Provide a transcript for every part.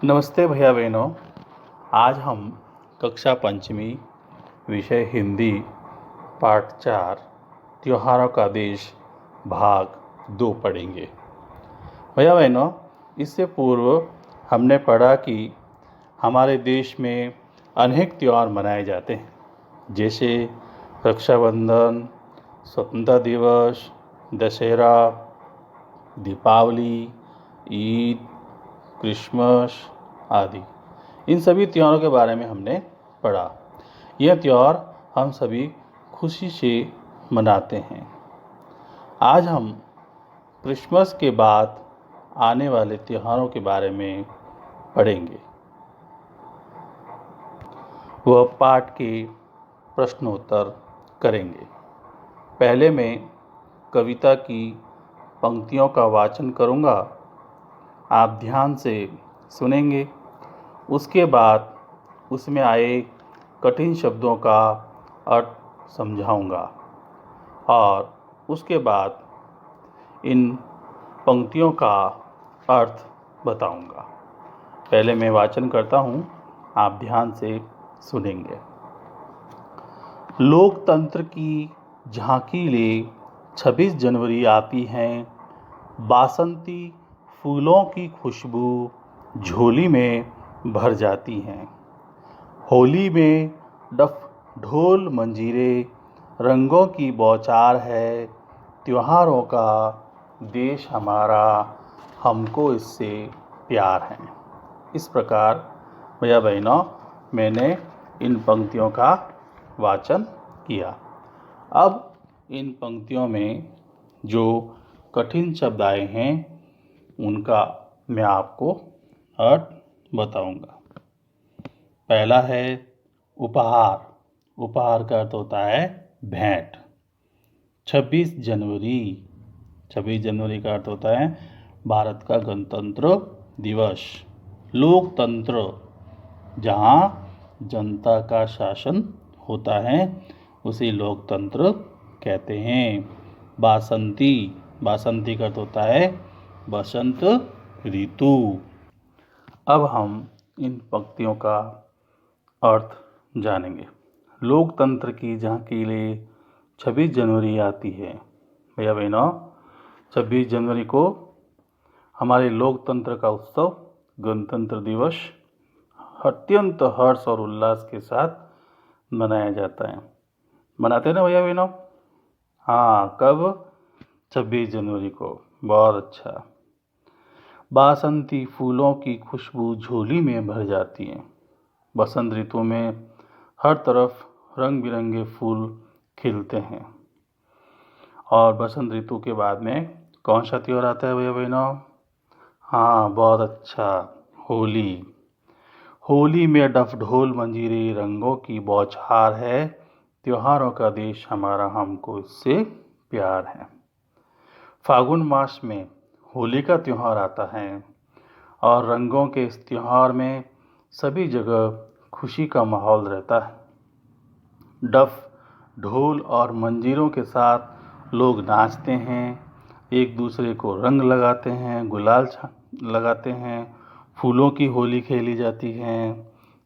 नमस्ते भैया बहनों। आज हम कक्षा पंचमी विषय हिंदी पाठ 4 त्योहारों का देश भाग 2 पढ़ेंगे। भैया बहनों, इससे पूर्व हमने पढ़ा कि हमारे देश में अनेक त्यौहार मनाए जाते हैं, जैसे रक्षाबंधन, स्वतंत्रता दिवस, दशहरा, दीपावली, ईद, क्रिसमस आदि। इन सभी त्योहारों के बारे में हमने पढ़ा। यह त्यौहार हम सभी खुशी से मनाते हैं। आज हम क्रिसमस के बाद आने वाले त्योहारों के बारे में पढ़ेंगे। वह पाठ के प्रश्नोत्तर करेंगे। पहले मैं कविता की पंक्तियों का वाचन करूंगा, आप ध्यान से सुनेंगे। उसके बाद उसमें आए कठिन शब्दों का अर्थ समझाऊंगा और उसके बाद इन पंक्तियों का अर्थ बताऊंगा। पहले मैं वाचन करता हूं, आप ध्यान से सुनेंगे। लोकतंत्र की झांकी ले 26 जनवरी आती है, बासंती फूलों की खुशबू झोली में भर जाती हैं। होली में डफ ढोल मंजीरे रंगों की बौछार है, त्योहारों का देश हमारा, हमको इससे प्यार है। इस प्रकार भैया बहनों, मैंने इन पंक्तियों का वाचन किया। अब इन पंक्तियों में जो कठिन शब्द आए हैं उनका मैं आपको अर्थ बताऊंगा। पहला है उपहार। उपहार का अर्थ होता है भेंट। 26 जनवरी। 26 जनवरी का अर्थ होता है भारत का गणतंत्र दिवस। लोकतंत्र, जहाँ जनता का शासन होता है उसे लोकतंत्र कहते हैं। बासंती। बासंती का अर्थ होता है बसंत ऋतु। अब हम इन पंक्तियों का अर्थ जानेंगे। लोकतंत्र की झांकी ले 26 जनवरी आती है। भैया बहनों, 26 जनवरी को हमारे लोकतंत्र का उत्सव गणतंत्र दिवस अत्यंत हर्ष और उल्लास के साथ मनाया जाता है। मनाते हैं ना भैया बहनों? हाँ, कब? 26 जनवरी को। बहुत अच्छा। बासंती फूलों की खुशबू झोली में भर जाती है। बसंत ऋतु में हर तरफ रंग बिरंगे फूल खिलते हैं। और बसंत ऋतु के बाद में कौन सा त्योहार आता है भैया बहनों? हाँ, बहुत अच्छा, होली। होली में डफ ढोल मंजीरे रंगों की बौछार है, त्योहारों का देश हमारा, हमको इससे प्यार है। फागुन मास में होली का त्यौहार आता है और रंगों के इस त्यौहार में सभी जगह खुशी का माहौल रहता है। डफ ढोल और मंजीरों के साथ लोग नाचते हैं, एक दूसरे को रंग लगाते हैं, गुलाल लगाते हैं, फूलों की होली खेली जाती है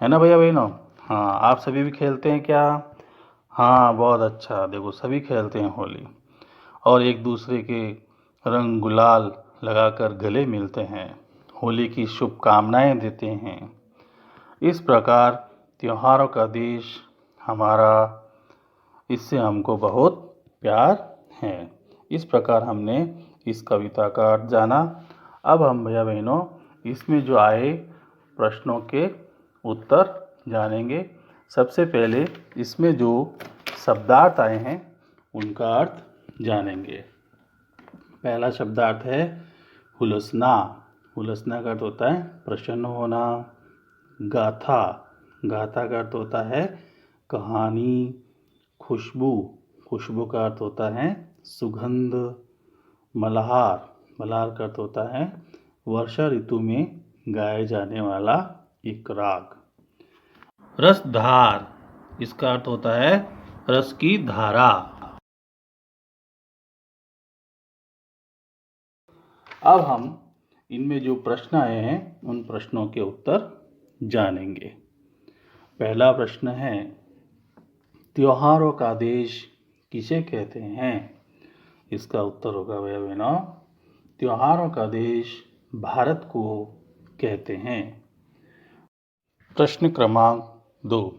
ना भैया बहनों? हाँ, आप सभी भी खेलते हैं क्या? हाँ, बहुत अच्छा। देखो, सभी खेलते हैं होली और एक दूसरे के रंग गुलाल लगाकर गले मिलते हैं, होली की शुभकामनाएं देते हैं। इस प्रकार त्योहारों का देश हमारा, इससे हमको बहुत प्यार है। इस प्रकार हमने इस कविता का अर्थ जाना। अब हम भैया बहनों इसमें जो आए प्रश्नों के उत्तर जानेंगे। सबसे पहले इसमें जो शब्दार्थ आए हैं उनका अर्थ जानेंगे। पहला शब्दार्थ है हुलसना। हुलसना का अर्थ होता है प्रसन्न होना। गाथा। गाथा का अर्थ होता है कहानी। खुशबू। खुशबू का अर्थ होता है सुगंध। मल्हार। मल्हार का अर्थ होता है वर्षा ऋतु में गाए जाने वाला एक राग। रसधार। इसका अर्थ होता है रस की धारा। अब हम इनमें जो प्रश्न आए हैं उन प्रश्नों के उत्तर जानेंगे। पहला प्रश्न है, त्योहारों का देश किसे कहते हैं? इसका उत्तर होगा भैया बहनों, त्योहारों का देश भारत को कहते हैं। प्रश्न क्रमांक 2,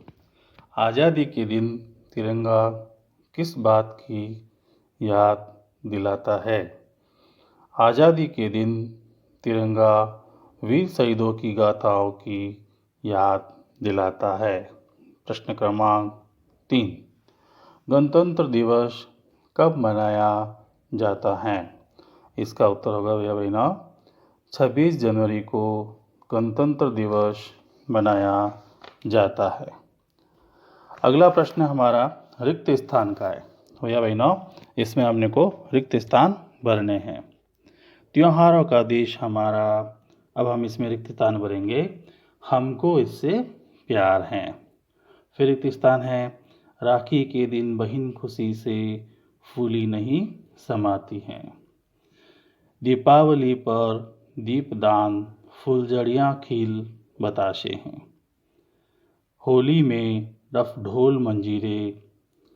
आज़ादी के दिन तिरंगा किस बात की याद दिलाता है? आज़ादी के दिन तिरंगा वीर शहीदों की गाथाओं की याद दिलाता है। प्रश्न क्रमांक 3, गणतंत्र दिवस कब मनाया जाता है? इसका उत्तर होगा भैया बहनों, 26 जनवरी को गणतंत्र दिवस मनाया जाता है। अगला प्रश्न हमारा रिक्त स्थान का है। भैया बहनों, इसमें हमने को रिक्त स्थान भरने हैं। त्योहारों का देश हमारा, अब हम इसमें रिक्त स्थान भरेंगे। हमको इससे प्यार है। फिर रिक्त स्थान है, राखी के दिन बहन खुशी से फूली नहीं समाती हैं। दीपावली पर दीपदान फुलझड़ियाँ खिल बताशे हैं। होली में रफ ढोल मंजीरे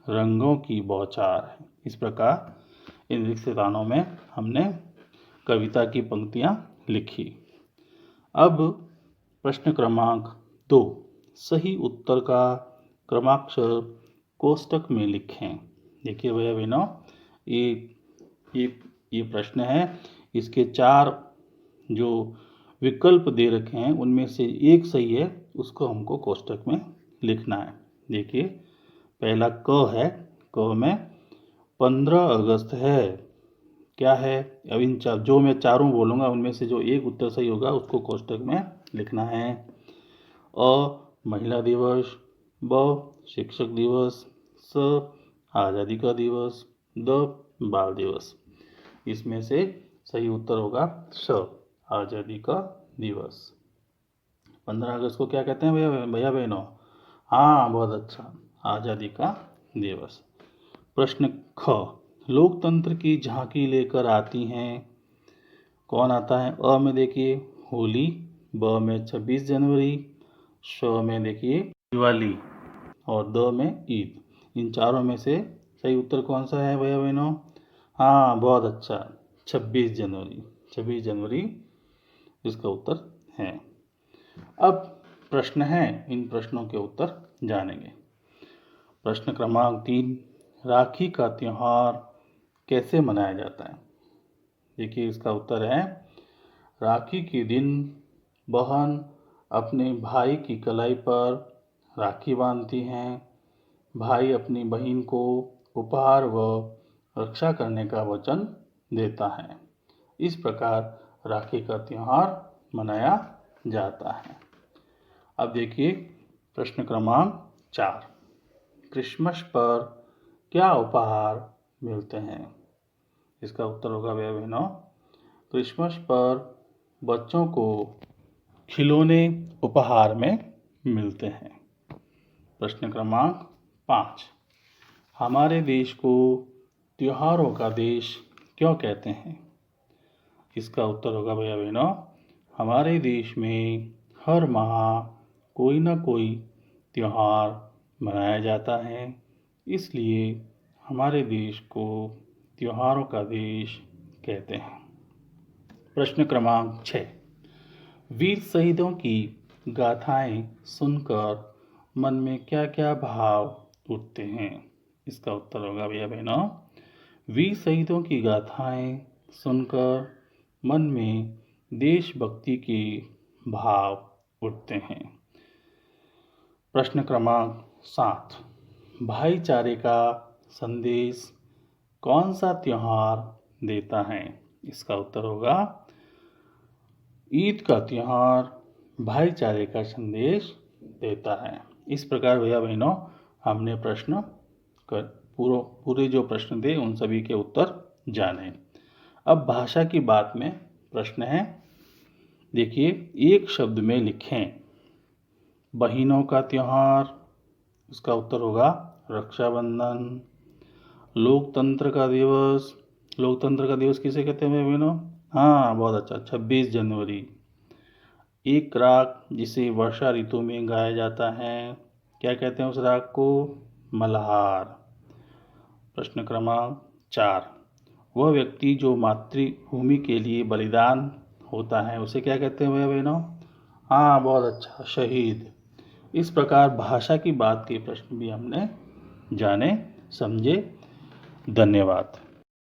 रंगों की बौछार है। इस प्रकार इन रिक्त स्थानों में हमने कविता की पंक्तियाँ लिखी। अब प्रश्न क्रमांक 2, सही उत्तर का क्रमाक्षर कोष्टक में लिखें। देखिए भैया बहनों, ये प्रश्न है। इसके 4 जो विकल्प दे रखे हैं उनमें से एक सही है, उसको हमको कोष्टक में लिखना है। देखिए, पहला क है, क में 15 अगस्त है। क्या है? अब इन जो मैं चारों बोलूँगा उनमें से जो एक उत्तर सही होगा उसको कोष्टक में लिखना है। अ, महिला दिवस, ब, शिक्षक दिवस, स, आज़ादी का दिवस, द, बाल दिवस। इसमें से सही उत्तर होगा स, आज़ादी का दिवस। 15 अगस्त को क्या कहते हैं भैया बहनों? हाँ, बहुत अच्छा, आज़ादी का दिवस। प्रश्न ख, लोकतंत्र की झांकी लेकर आती हैं। कौन आता है? अ में देखिए होली, ब में 26 जनवरी, श में देखिए दिवाली और द में ईद। इन चारों में से सही उत्तर कौन सा है भैया बहनों? हाँ, बहुत अच्छा, 26 जनवरी। 26 जनवरी इसका उत्तर है। अब प्रश्न है, इन प्रश्नों के उत्तर जानेंगे। प्रश्न क्रमांक 3, राखी का त्योहार कैसे मनाया जाता है? देखिए, इसका उत्तर है, राखी के दिन बहन अपने भाई की कलाई पर राखी बांधती हैं। भाई अपनी बहन को उपहार व रक्षा करने का वचन देता है। इस प्रकार राखी का त्योहार मनाया जाता है। अब देखिए प्रश्न क्रमांक 4, क्रिसमस पर क्या उपहार मिलते हैं? इसका उत्तर होगा भैया बहनों, क्रिसमस पर बच्चों को खिलौने उपहार में मिलते हैं। प्रश्न क्रमांक 5, हमारे देश को त्योहारों का देश क्यों कहते हैं? इसका उत्तर होगा भैया बहनों, हमारे देश में हर माह कोई ना कोई त्योहार मनाया जाता है, इसलिए हमारे देश को त्योहारों का देश कहते हैं। प्रश्न क्रमांक 6, वीर शहीदों की गाथाएं सुनकर मन में क्या क्या भाव उठते हैं? इसका उत्तर होगा भैया बहनों, वीर शहीदों की गाथाएं सुनकर मन में देशभक्ति के भाव उठते हैं। प्रश्न क्रमांक 7, भाईचारे का संदेश कौन सा त्योहार देता है? इसका उत्तर होगा, ईद का त्योहार भाईचारे का संदेश देता है। इस प्रकार भैया बहनों हमने प्रश्न पूरे जो प्रश्न थे उन सभी के उत्तर जाने। अब भाषा की बात में प्रश्न है, देखिए, एक शब्द में लिखें बहनों का त्योहार। इसका उत्तर होगा रक्षाबंधन। लोकतंत्र का दिवस, लोकतंत्र का दिवस किसे कहते हैं बहनों? हाँ, बहुत अच्छा, 26 जनवरी। एक राग जिसे वर्षा ऋतु में गाया जाता है, क्या कहते हैं उस राग को? मल्हार। प्रश्न क्रमांक 4, वह व्यक्ति जो मातृभूमि के लिए बलिदान होता है उसे क्या कहते हैं भैया बहनों? हाँ, बहुत अच्छा, शहीद। इस प्रकार भाषा की बात के प्रश्न भी हमने जाने समझे। धन्यवाद।